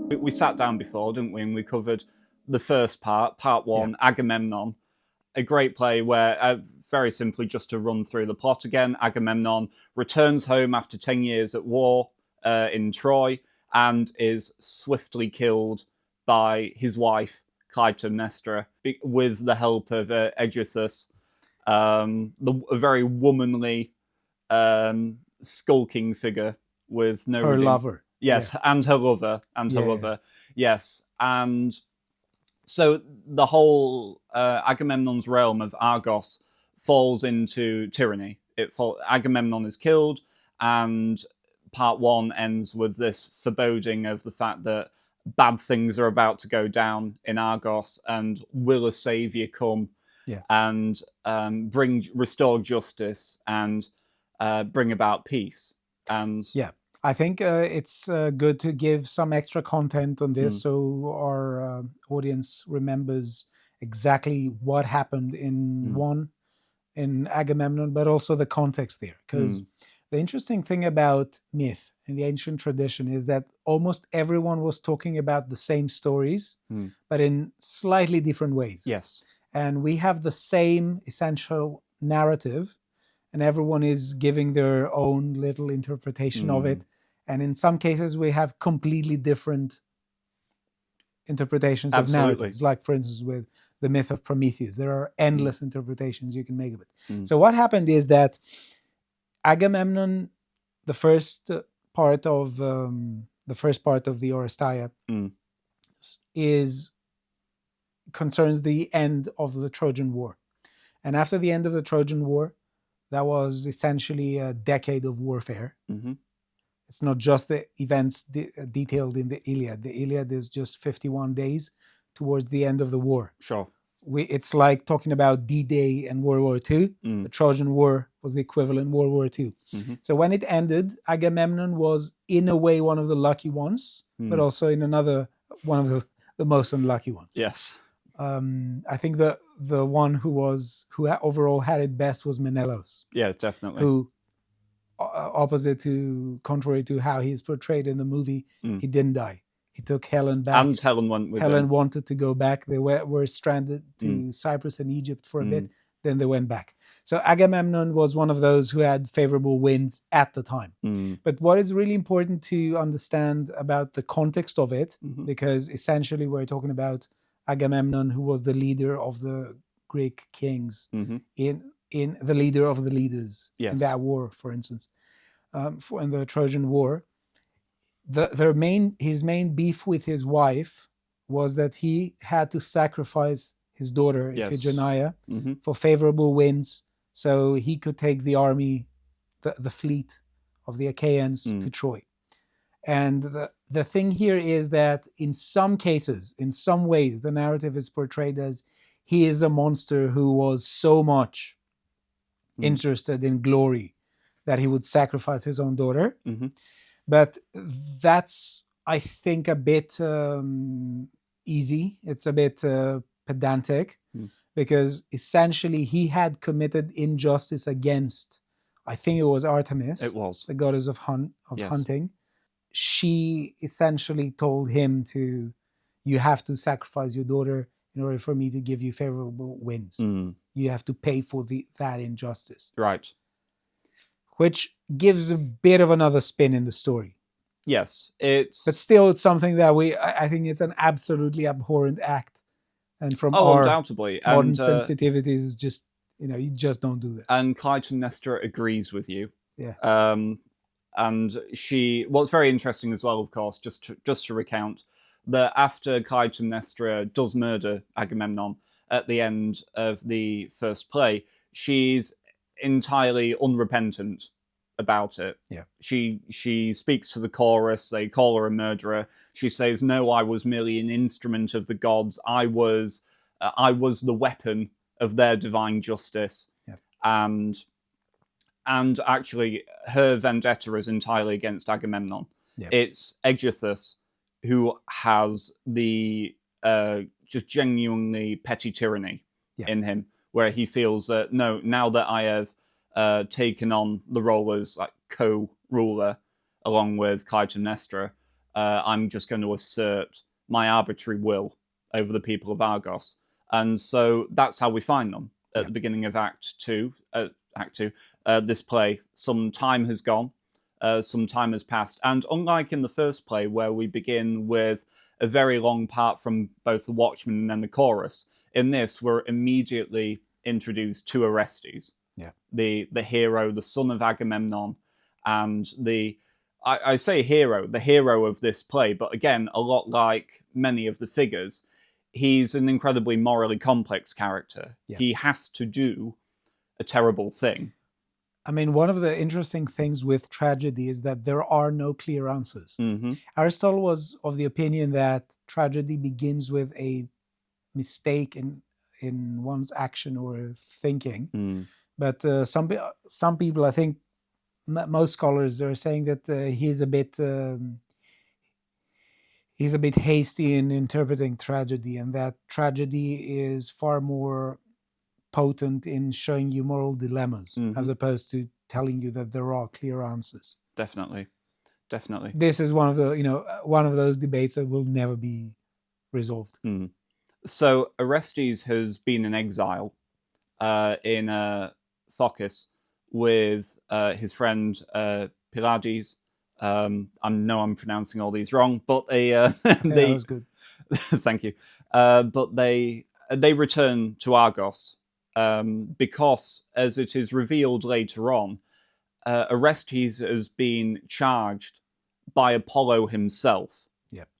We sat down before, didn't we? And we covered the first part Yeah. one, Agamemnon. A great play where, very simply, just to run through the plot again, Agamemnon returns home after 10 years at war in Troy and is swiftly killed by his wife, Clytemnestra, with the help of Aegisthus, a very womanly, skulking figure with no Her lover. Yes, Yeah. and her lover, yes, and so the whole Agamemnon's realm of Argos falls into tyranny. Agamemnon is killed, and part one ends with this foreboding of the fact that bad things are about to go down in Argos, and will a savior come Yeah. and restore justice and bring about peace? And Yeah. I think it's good to give some extra content on this so our audience remembers exactly what happened in Agamemnon, but also the context there. Because the interesting thing about myth in the ancient tradition is that almost everyone was talking about the same stories, but in slightly different ways. Yes. And we have the same essential narrative, and everyone is giving their own little interpretation of it. And in some cases, we have completely different interpretations of narratives. Like, for instance, with the myth of Prometheus, there are endless interpretations you can make of it. So what happened is that Agamemnon, the first part of the Oresteia, concerns the end of the Trojan War. And after the end of the Trojan War, that was essentially a decade of warfare. It's not just the events detailed in the Iliad. The Iliad is just 51 days towards the end of the war. Sure. It's like talking about D-Day and World War II. The Trojan War was the equivalent World War II. So when it ended, Agamemnon was in a way one of the lucky ones, but also in another one of the most unlucky ones. Yes. I think the one who overall had it best was Menelaus. Yeah, definitely. Who, contrary to how he's portrayed in the movie, he didn't die. He took Helen back. And Helen went with Helen him. wanted to go back. They were stranded to Cyprus and Egypt for a bit. Then they went back. So Agamemnon was one of those who had favorable winds at the time. But what is really important to understand about the context of it, because essentially we're talking about Agamemnon, who was the leader of the Greek kings, in the leader of the leaders in that war, for instance, in the Trojan War. His main beef with his wife was that he had to sacrifice his daughter Iphigenia for favorable winds, so he could take the army, the fleet of the Achaeans to Troy. And the thing here is that in some cases, in some ways, the narrative is portrayed as he is a monster who was so much interested in glory that he would sacrifice his own daughter. But that's, I think, a bit easy. It's a bit pedantic, because essentially he had committed injustice against, I think it was Artemis. It was. The goddess of hunting. She essentially told him you have to sacrifice your daughter in order for me to give you favorable winds. You have to pay for that injustice. Right. Which gives a bit of another spin in the story. Yes, but still, it's something that I think it's an absolutely abhorrent act, and from our undoubtedly modern sensitivities, just you just don't do that. And Clytemnestra agrees with you. Yeah. And what's very interesting as well, of course, just to recount, that after Clytemnestra does murder Agamemnon at the end of the first play, she's entirely unrepentant about it. Yeah. She speaks to the chorus. They call her a murderer. She says, "No, I was merely an instrument of the gods. I was the weapon of their divine justice." Yeah. And actually, her vendetta is entirely against Agamemnon. Yeah. It's Aegisthus who has the just genuinely petty tyranny in him, where he feels that, no, now that I have taken on the role as like co-ruler along with Clytemnestra, I'm just going to assert my arbitrary will over the people of Argos. And so that's how we find them at the beginning of Act 2. This play, some time has gone, some time has passed. And unlike in the first play, where we begin with a very long part from both the Watchman and then the chorus, in this, we're immediately introduced to Orestes, the hero, the son of Agamemnon, and I say hero, the hero of this play, but again, a lot like many of the figures, he's an incredibly morally complex character. Yeah. He has to do a terrible thing. I mean, one of the interesting things with tragedy is that there are no clear answers. Mm-hmm. Aristotle was of the opinion that tragedy begins with a mistake in one's action or thinking. Mm. But some people, I think, most scholars are saying that he's a bit hasty in interpreting tragedy, and that tragedy is far more potent in showing you moral dilemmas, as opposed to telling you that there are clear answers. Definitely. This is one of those debates that will never be resolved. Mm. So Orestes has been in exile in Phocis with his friend Pylades. I know I'm pronouncing all these wrong, but that was good. Thank you. But they return to Argos because, as it is revealed later on, Orestes has been charged by Apollo himself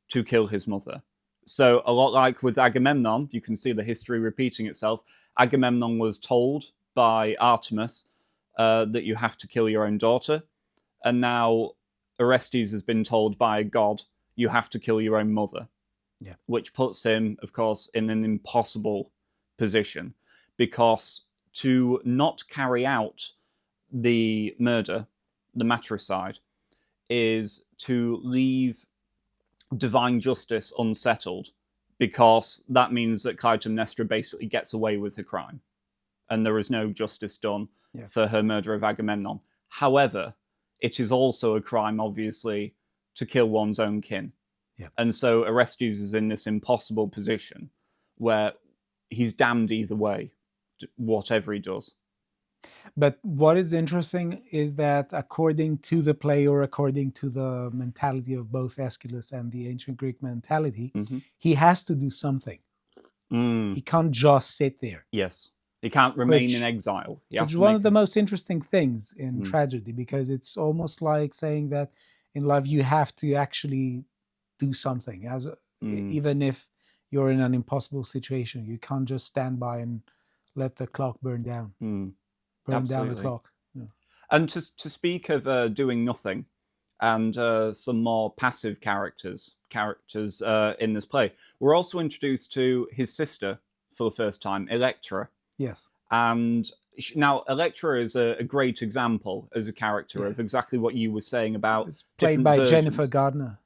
to kill his mother. So a lot like with Agamemnon, you can see the history repeating itself. Agamemnon was told by Artemis that you have to kill your own daughter, and now Orestes has been told by a god, you have to kill your own mother, which puts him, of course, in an impossible position, because to not carry out the murder, the matricide, is to leave divine justice unsettled, because that means that Clytemnestra basically gets away with her crime, and there is no justice done for her murder of Agamemnon. However, it is also a crime, obviously, to kill one's own kin. Yeah. And so Orestes is in this impossible position where he's damned either way, whatever he does. But what is interesting is that according to the play, or according to the mentality of both Aeschylus and the ancient Greek mentality, he has to do something. He can't just sit there. Yes. He can't remain in exile. Which is one of the most interesting things in tragedy, because it's almost like saying that in life you have to actually do something. Even if you're in an impossible situation, you can't just stand by and let the clock burn down. Burn down the clock. Yeah. And to speak of doing nothing, and some more passive characters in this play, we're also introduced to his sister for the first time, Electra. Yes. And now Electra is a great example as a character of exactly what you were saying about. It's played by Jennifer Gardner.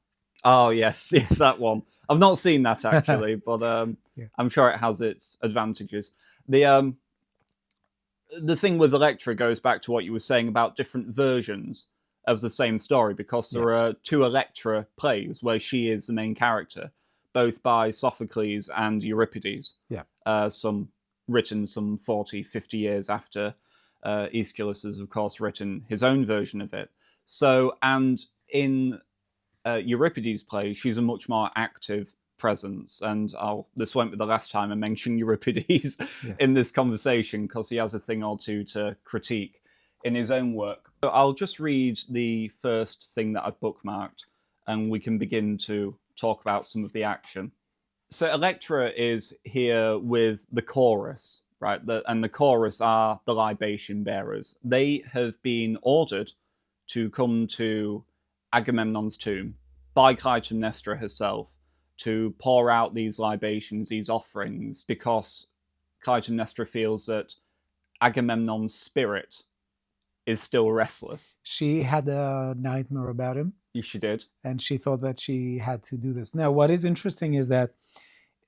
Oh, yes, that one. I've not seen that actually, but I'm sure it has its advantages. The thing with Electra goes back to what you were saying about different versions of the same story, because there are two Electra plays where she is the main character, both by Sophocles and Euripides. Written some 40, 50 years after Aeschylus has, of course, written his own version of it. So, and in Euripides' play, she's a much more active presence, and this won't be the last time I mention Euripides in this conversation, because he has a thing or two to critique in his own work. So I'll just read the first thing that I've bookmarked, and we can begin to talk about some of the action. So Electra is here with the chorus, right? And the chorus are the libation bearers. They have been ordered to come to Agamemnon's tomb by Clytemnestra herself to pour out these libations, these offerings, because Clytemnestra feels that Agamemnon's spirit is still restless. She had a nightmare about him. She did. And she thought that she had to do this. Now, what is interesting is that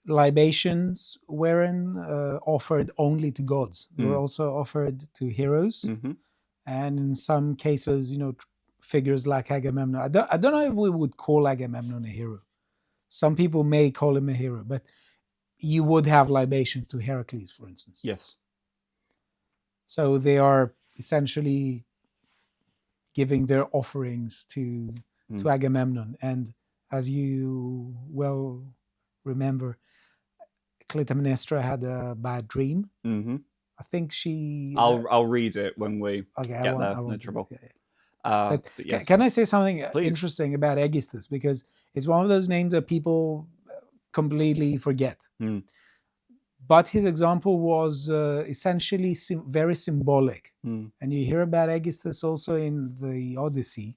libations weren't offered only to gods. They were also offered to heroes. And in some cases, figures like Agamemnon. I don't know if we would call Agamemnon a hero. Some people may call him a hero, but you would have libations to Heracles, for instance. Yes. So they are essentially giving their offerings to Agamemnon. And as you well remember, Clytemnestra had a bad dream. Mm-hmm. I think she... I'll read it when we get there. No trouble. But yes. Can I say something interesting about Aegisthus? Because it's one of those names that people completely forget. But his example was essentially very symbolic. And you hear about Aegisthus also in the Odyssey,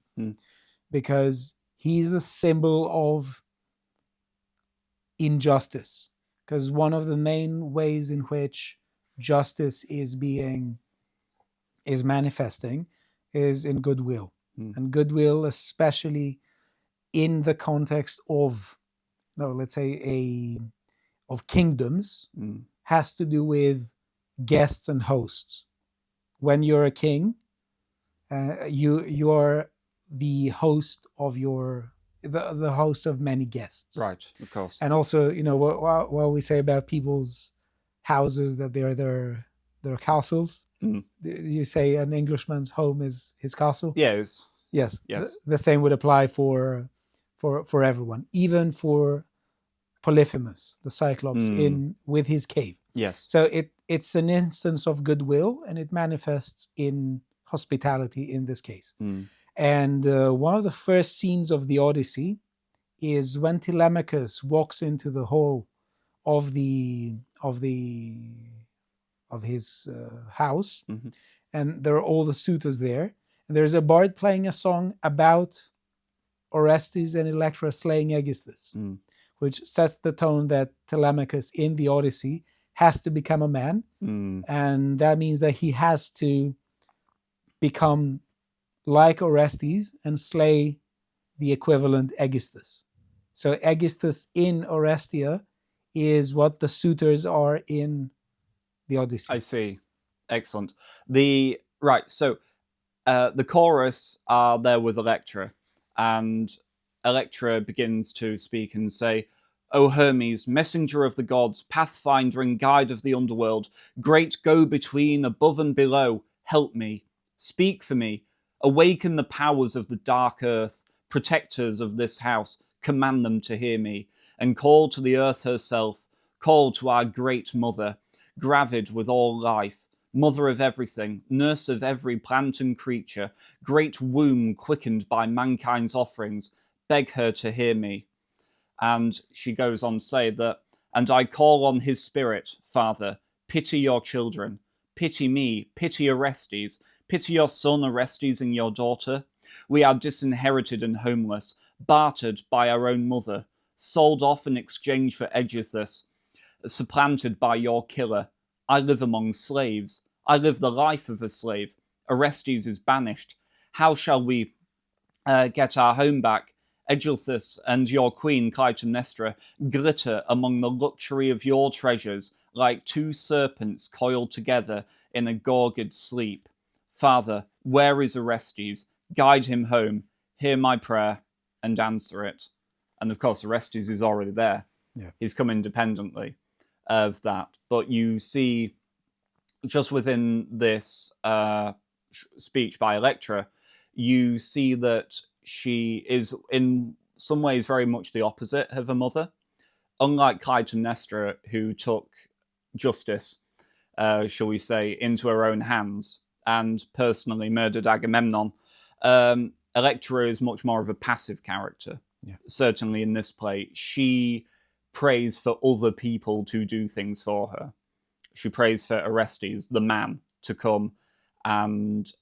because he's the symbol of injustice. Because one of the main ways in which justice is manifesting is in goodwill. And goodwill, especially in the context of, let's say, of kingdoms, has to do with guests and hosts. When you're a king, you are the host of the host of many guests. Right, of course. And also, what we say about people's houses, that they're their castles. You say an Englishman's home is his castle. Yes. The same would apply for everyone, even for Polyphemus, the Cyclops, with his cave. Yes. So it's an instance of goodwill, and it manifests in hospitality in this case. And one of the first scenes of the Odyssey is when Telemachus walks into the hall of his house, and there are all the suitors there. And there's a bard playing a song about Orestes and Electra slaying Aegisthus, which sets the tone that Telemachus in the Odyssey has to become a man, and that means that he has to become like Orestes and slay the equivalent Aegisthus. So Aegisthus in Orestia is what the suitors are in the Odyssey. I see. Excellent. So the chorus are there with Electra, and Electra begins to speak and say, "O Hermes, messenger of the gods, pathfinder and guide of the underworld, great go-between above and below, help me, speak for me, awaken the powers of the dark earth, protectors of this house, command them to hear me, and call to the earth herself, call to our great mother, gravid with all life, mother of everything, nurse of every plant and creature, great womb quickened by mankind's offerings, beg her to hear me." And she goes on to say that, "And I call on his spirit, Father, pity your children, pity me, pity Orestes, pity your son Orestes and your daughter. We are disinherited and homeless, bartered by our own mother, sold off in exchange for Aegisthus, supplanted by your killer. I live among slaves. I live the life of a slave. Orestes is banished. How shall we get our home back? Aegisthus and your queen Clytemnestra glitter among the luxury of your treasures like two serpents coiled together in a gorged sleep. Father, where is Orestes? Guide him home. Hear my prayer and answer it." And of course, Orestes is already there. Yeah. He's come independently of that. But you see, just within this speech by Electra, you see that she is in some ways very much the opposite of her mother. Unlike Clytemnestra, who took justice, shall we say, into her own hands and personally murdered Agamemnon, Electra is much more of a passive character. Yeah. Certainly in this play, she prays for other people to do things for her. She prays for Orestes, the man, to come and,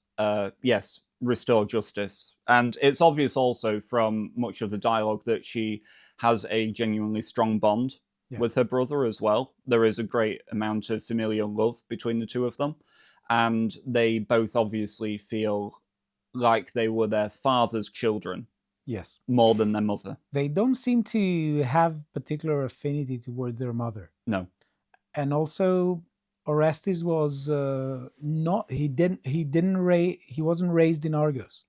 restore justice. And it's obvious also from much of the dialogue that she has a genuinely strong bond with her brother as well. There is a great amount of familial love between the two of them. And they both obviously feel like they were their father's children. Yes. More than their mother. They don't seem to have particular affinity towards their mother. No. And also, Orestes was he wasn't raised in Argos.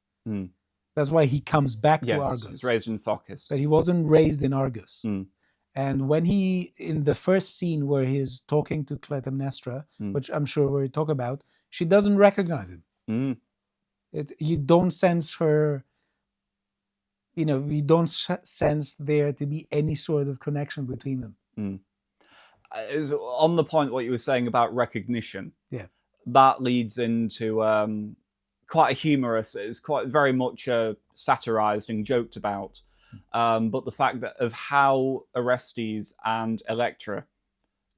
That's why he comes back to Yes, Argos. he's raised in Phocis. But he wasn't raised in Argos. Mm. And when in the first scene where he's talking to Clytemnestra, which I'm sure we'll talk about, she doesn't recognize him. Mm. You don't sense her, you don't sense there to be any sort of connection between them. Mm. On the point what you were saying about recognition, that leads into quite a humorous, it's quite very much satirized and joked about, but the fact that of how Orestes and Electra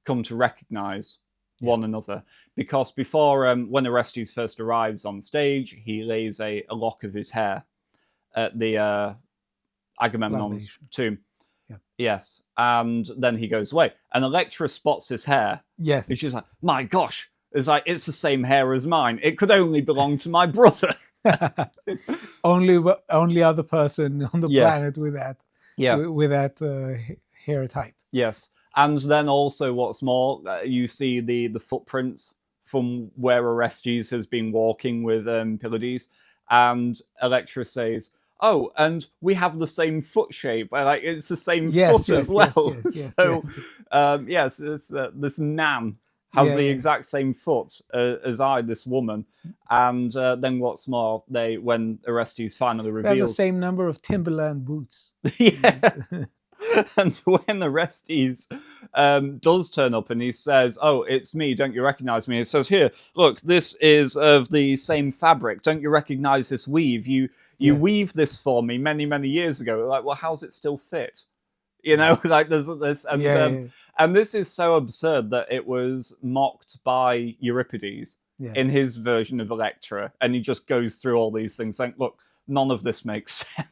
come to recognize one another. Because before, when Orestes first arrives on stage, he lays a lock of his hair at the Agamemnon's tomb. Yeah. Yes. And then he goes away. And Electra spots his hair. Yes. And she's like, my gosh. It's like, it's the same hair as mine. It could only belong to my brother. only other person on the planet with that hair type. Yes. And then also, what's more, you see the footprints from where Orestes has been walking with Pylades. And Electra says, oh, and we have the same foot shape. Like, it's the same foot as well. Yes, it's this Nan has the exact same foot as this woman. And then what's more, when Orestes finally reveals... They have the same number of Timberland boots. Yeah. And when Orestes does turn up and he says, oh, it's me, don't you recognize me? He says, here, look, this is of the same fabric. Don't you recognize this weave? You weaved this for me many, many years ago. Like, well, how's it still fit? Like there's this. And this is so absurd that it was mocked by Euripides in his version of Electra. And he just goes through all these things saying, look, none of this makes sense.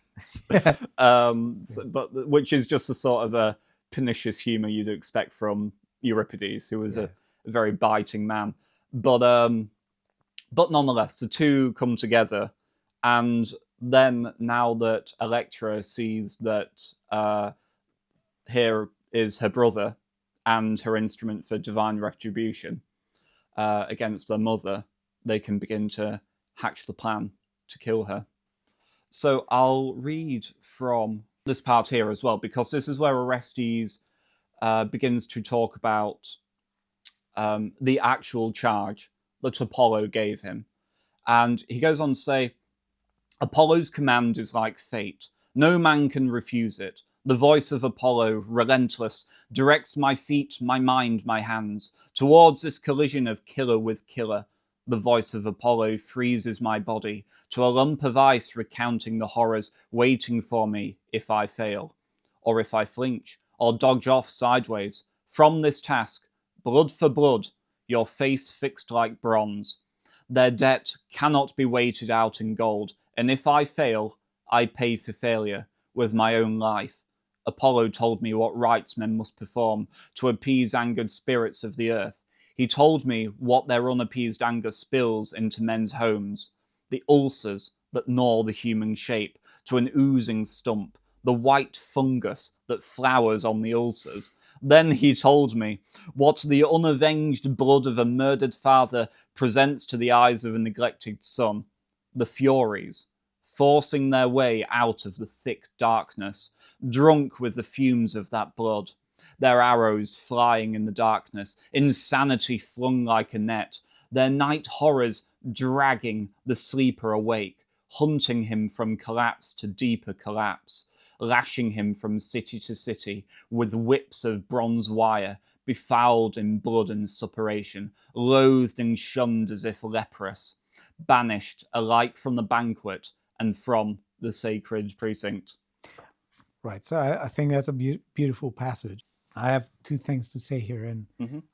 But which is just a sort of a pernicious humor you'd expect from Euripides, who was a very biting man. But nonetheless, the two come together, and then now that Electra sees that here is her brother and her instrument for divine retribution against their mother, they can begin to hatch the plan to kill her. So I'll read from this part here as well, because this is where Orestes begins to talk about the actual charge that Apollo gave him. And he goes on to say, Apollo's command is like fate. No man can refuse it. The voice of Apollo, relentless, directs my feet, my mind, my hands, towards this collision of killer with killer. The voice of Apollo freezes my body to a lump of ice, recounting the horrors waiting for me if I fail, or if I flinch, or dodge off sideways. From this task, blood for blood, your face fixed like bronze. Their debt cannot be weighted out in gold, and if I fail, I pay for failure with my own life. Apollo told me what rites men must perform to appease angered spirits of the earth. He told me what their unappeased anger spills into men's homes, the ulcers that gnaw the human shape to an oozing stump, the white fungus that flowers on the ulcers. Then he told me what the unavenged blood of a murdered father presents to the eyes of a neglected son, the Furies, forcing their way out of the thick darkness, drunk with the fumes of that blood. Their arrows flying in the darkness, insanity flung like a net, their night horrors dragging the sleeper awake, hunting him from collapse to deeper collapse, lashing him from city to city with whips of bronze wire, befouled in blood and suppuration, loathed and shunned as if leprous, banished alike from the banquet and from the sacred precinct. Right, so I think that's a beautiful passage. I have two things to say here, and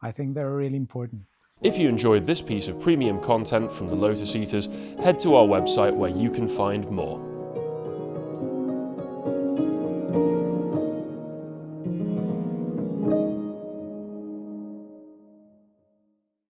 I think they're really important. If you enjoyed this piece of premium content from the Lotus Eaters, head to our website where you can find more.